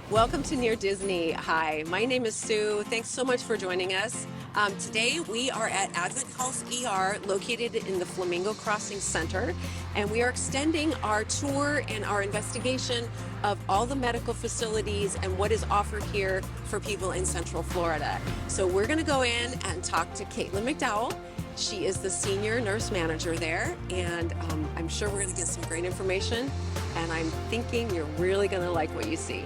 Welcome to Near Disney. Hi, my name is Sue. Thanks so much for joining us. Today we are at AdventHealth's ER located in the Flamingo Crossings Center, and we are extending our tour and our investigation of all the medical facilities and what is offered here for people in Central Florida. So we're going to go in and talk to Caitlin McDowell. She is the senior nurse manager there, and I'm sure we're going to get some great information, and I'm thinking you're really going to like what you see.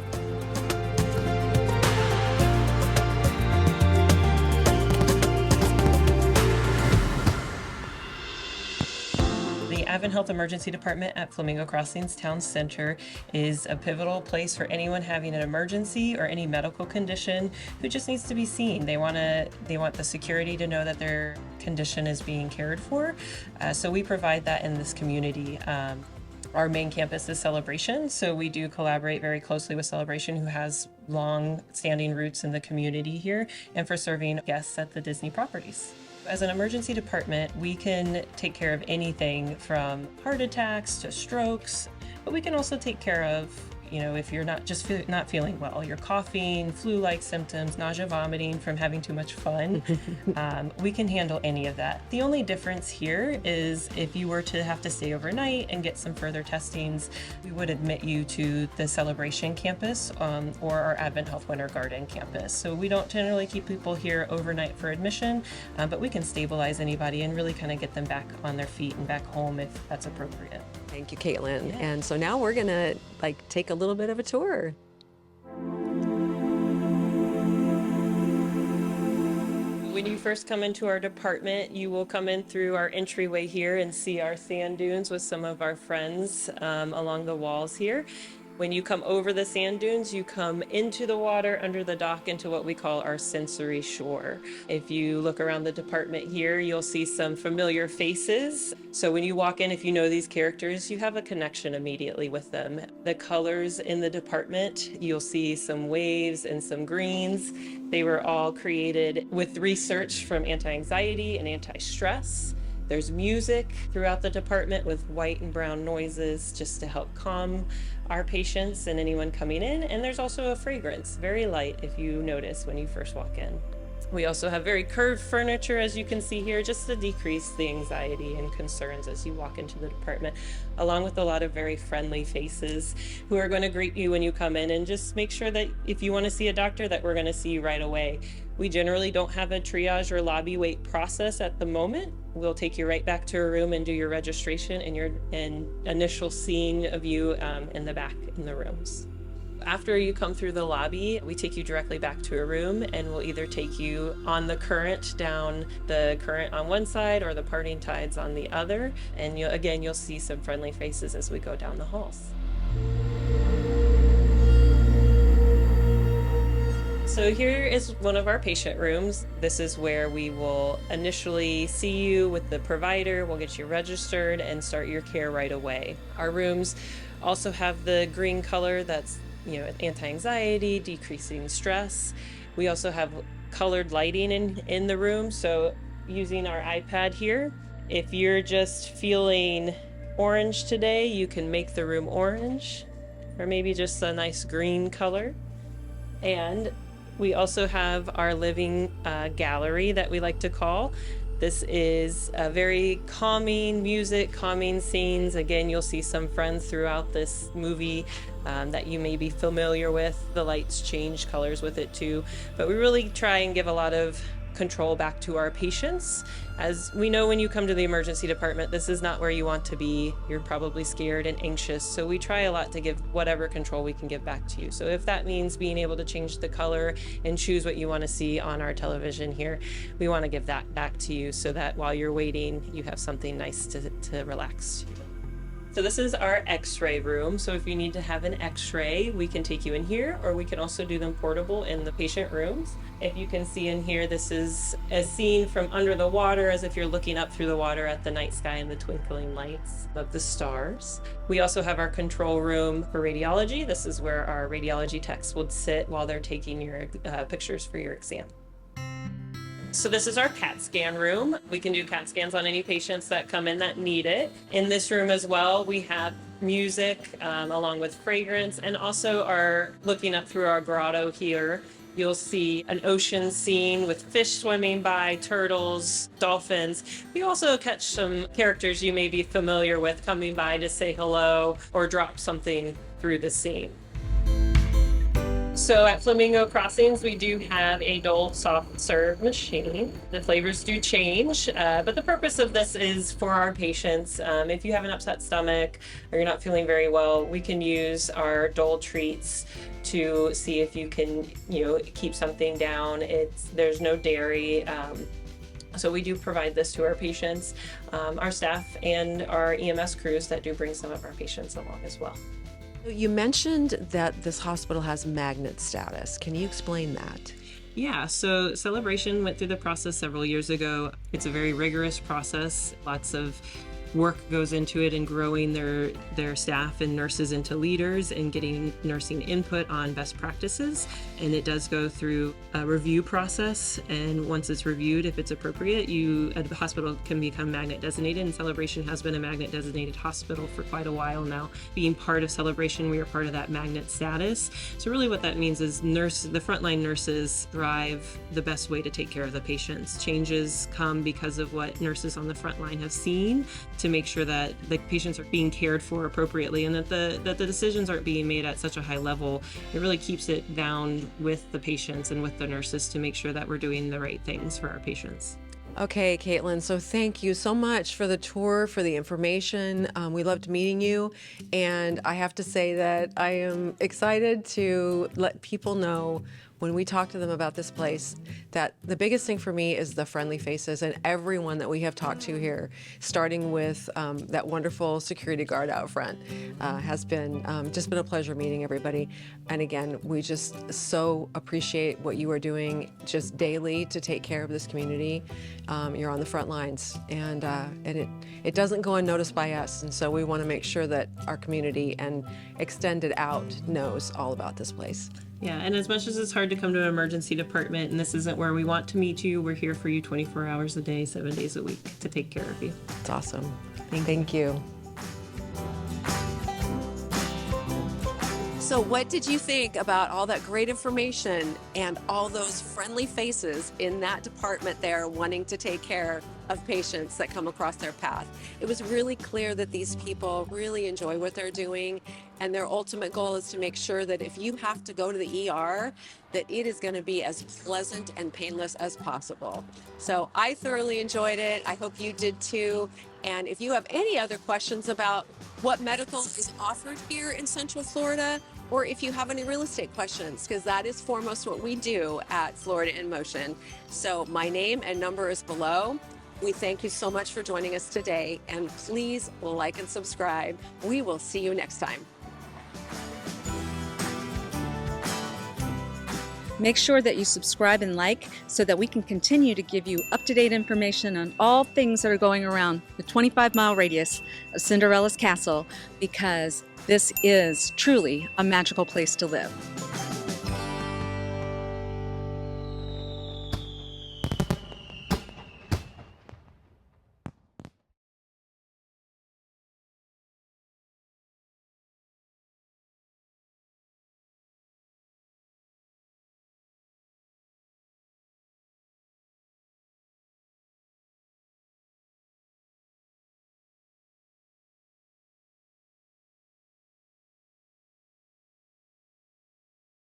The AdventHealth Emergency Department at Flamingo Crossings Town Center is a pivotal place for anyone having an emergency or any medical condition who just needs to be seen. They want the security to know that their condition is being cared for. So we provide that in this community. Our main campus is Celebration, so we do collaborate very closely with Celebration, who has long-standing roots in the community here and for serving guests at the Disney properties. As an emergency department, we can take care of anything from heart attacks to strokes, but we can also take care of, if you're not feeling well, you're coughing, flu-like symptoms, nausea, vomiting from having too much fun. We can handle any of that. The only difference here is if you were to have to stay overnight and get some further testings, we would admit you to the Celebration campus or our AdventHealth Winter Garden campus. So we don't generally keep people here overnight for admission, but we can stabilize anybody and really kind of get them back on their feet and back home if that's appropriate. Thank you, Caitlin. Yeah. And so now we're gonna take a little bit of a tour. When you first come into our department, you will come in through our entryway here and see our sand dunes with some of our friends along the walls here. When you come over the sand dunes, you come into the water under the dock into what we call our sensory shore. If you look around the department here, you'll see some familiar faces. So when you walk in, if you know these characters, you have a connection immediately with them. The colors in the department, you'll see some waves and some greens. They were all created with research from anti-anxiety and anti-stress. There's music throughout the department with white and brown noises just to help calm our patients and anyone coming in. And there's also a fragrance, very light if you notice when you first walk in. We also have very curved furniture, as you can see here, just to decrease the anxiety and concerns as you walk into the department, along with a lot of very friendly faces who are going to greet you when you come in and just make sure that if you want to see a doctor, that we're going to see you right away. We generally don't have a triage or lobby wait process at the moment. We'll take you right back to a room and do your registration and your initial seeing of you in the back in the rooms. After you come through the lobby, we take you directly back to a room, and we'll either take you on the current down the current on one side or the parting tides on the other. And you'll see some friendly faces as we go down the halls. So here is one of our patient rooms. This is where we will initially see you with the provider. We'll get you registered and start your care right away. Our rooms also have the green color that's anti-anxiety, decreasing stress. We also have colored lighting in the room. So using our iPad here, if you're just feeling orange today, you can make the room orange or maybe just a nice green color. And we also have our living gallery that we like to call. This is a very calming music, calming scenes. Again, you'll see some friends throughout this movie that you may be familiar with. The lights change colors with it too. But we really try and give a lot of control back to our patients. As we know, when you come to the emergency department, this is not where you want to be. You're probably scared and anxious. So we try a lot to give whatever control we can give back to you. So if that means being able to change the color and choose what you want to see on our television here, we want to give that back to you so that while you're waiting, you have something nice to relax. So this is our x-ray room. So if you need to have an x-ray, we can take you in here, or we can also do them portable in the patient rooms. If you can see in here, this is a scene from under the water, as if you're looking up through the water at the night sky and the twinkling lights of the stars. We also have our control room for radiology. This is where our radiology techs would sit while they're taking your pictures for your exam. So this is our CAT scan room. We can do CAT scans on any patients that come in that need it. In this room as well, we have music along with fragrance, and also are looking up through our grotto here. You'll see an ocean scene with fish swimming by, turtles, dolphins. We also catch some characters you may be familiar with coming by to say hello or drop something through the scene. So at Flamingo Crossings, we do have a Dole soft serve machine. The flavors do change, but the purpose of this is for our patients. If you have an upset stomach or you're not feeling very well, we can use our Dole treats to see if you can, keep something down. There's no dairy. So we do provide this to our patients, our staff, and our EMS crews that do bring some of our patients along as well. You mentioned that this hospital has magnet status. Can you explain that? Yeah, so Celebration went through the process several years ago. It's a very rigorous process. Lots of work goes into it in growing their staff and nurses into leaders and getting nursing input on best practices. And it does go through a review process. And once it's reviewed, if it's appropriate, the hospital can become magnet designated. And Celebration has been a magnet designated hospital for quite a while now. Being part of Celebration, we are part of that magnet status. So really what that means is the frontline nurses thrive the best way to take care of the patients. Changes come because of what nurses on the front line have seen, to make sure that the patients are being cared for appropriately and that the decisions aren't being made at such a high level. It really keeps it down with the patients and with the nurses to make sure that we're doing the right things for our patients. Okay, Caitlin, so thank you so much for the tour, for the information. We loved meeting you, and I have to say that I am excited to let people know when we talk to them about this place that the biggest thing for me is the friendly faces, and everyone that we have talked to here, starting with that wonderful security guard out front, has been just been a pleasure meeting everybody. And again, we just so appreciate what you are doing just daily to take care of this community. You're on the front lines, and it doesn't go unnoticed by us, and so we want to make sure that our community and extended out knows all about this place. Yeah, and as much as it's hard to come to an emergency department, and this isn't where we want to meet you, we're here for you 24 hours a day, 7 days a week to take care of you. It's awesome. Thank you. So what did you think about all that great information and all those friendly faces in that department there wanting to take care of patients that come across their path? It was really clear that these people really enjoy what they're doing, and their ultimate goal is to make sure that if you have to go to the ER, that it is going to be as pleasant and painless as possible. So I thoroughly enjoyed it. I hope you did too. And if you have any other questions about what medical is offered here in Central Florida, or if you have any real estate questions, because that is foremost what we do at Florida in Motion. So my name and number is below. We thank you so much for joining us today, and please like and subscribe. We will see you next time. Make sure that you subscribe and like so that we can continue to give you up-to-date information on all things that are going around the 25-mile radius of Cinderella's castle, because this is truly a magical place to live.